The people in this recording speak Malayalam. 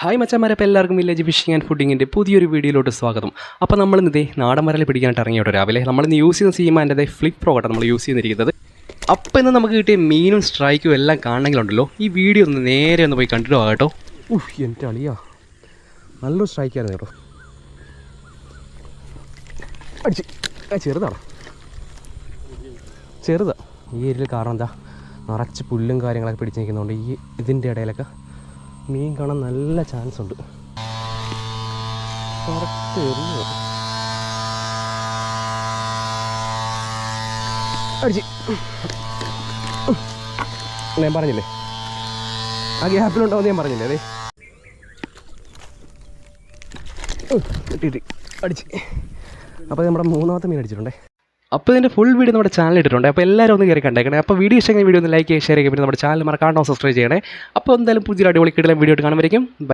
ഹായ് മച്ചന്മാരെ, അപ്പോൾ എല്ലാവർക്കും വില്ലേജ് ഫിഷിംഗ് ആൻഡ് ഫുഡിങ്ങിൻ്റെ പുതിയൊരു വീഡിയോയിലോട്ട് സ്വാഗതം. അപ്പോൾ നമ്മളിന്നതേ നാടൻ വരൽ പിടിക്കാനായിട്ട് ഇറങ്ങിയോട്ടോ രാവിലെ. നമ്മളിന്ന് യൂസ് ചെയ്യുന്ന സീമാൻ്റെ ഫ്ലിപ്പ് പ്രോ കേട്ടോ നമ്മൾ യൂസ് ചെയ്യുന്നിരിക്കുന്നത്. അപ്പോൾ ഇന്ന് നമുക്ക് കിട്ടിയ മീനും സ്ട്രൈക്കും എല്ലാം കാണണമെങ്കിലുണ്ടല്ലോ ഈ വീഡിയോ ഒന്ന് നേരെ ഒന്ന് പോയി കണ്ടിട്ട് പോകാം കേട്ടോ. എൻ്റെ അളിയാ നല്ലൊരു സ്ട്രൈക്കായിരുന്നു കേട്ടോ. ചെറുതാ ഈ ഏരിയയിൽ. കാരണം എന്താ, നിറച്ച് പുല്ലും കാര്യങ്ങളൊക്കെ പിടിച്ച് നിൽക്കുന്നതുകൊണ്ട് ഈ ഇതിൻ്റെ ഇടയിലൊക്കെ മീൻ കാണാൻ നല്ല ചാൻസ് ഉണ്ട്. കറക്റ്റ് എറിഞ്ഞു അടിച്ച് ഞാൻ പറഞ്ഞില്ലേ, ആ ഗ്യാപ്പിലുണ്ടാവും ഞാൻ പറഞ്ഞില്ലേ. അതെ കിട്ടി അടിച്ച്. അപ്പോൾ നമ്മുടെ മൂന്നാമത്തെ മീൻ അടിച്ചിട്ടുണ്ടേ. അപ്പോൾ ഇതിൻ്റെ ഫുൾ വീഡിയോ നമ്മുടെ ചാനൽ ഇട്ടിട്ടുണ്ട്. അപ്പോൾ എല്ലാവരും ഒന്ന് കയറി കണ്ടേക്കണേ. അപ്പോൾ വീഡിയോ ഇഷ്ടമെങ്കിൽ വീഡിയോ ഒന്ന് ലൈക്ക് ചെയ്യുക, ഷെയർ ചെയ്യുക, പിന്നെ നമ്മുടെ ചാനൽ മറക്കാണ്ടോ സബ്സ്ക്രൈബ് ചെയ്യണേ. അപ്പോൾ എന്തായാലും പുതിയൊരു അടിപൊളി കിടലൻ വീഡിയോ ആയിട്ട് കാണുമായിരിക്കും.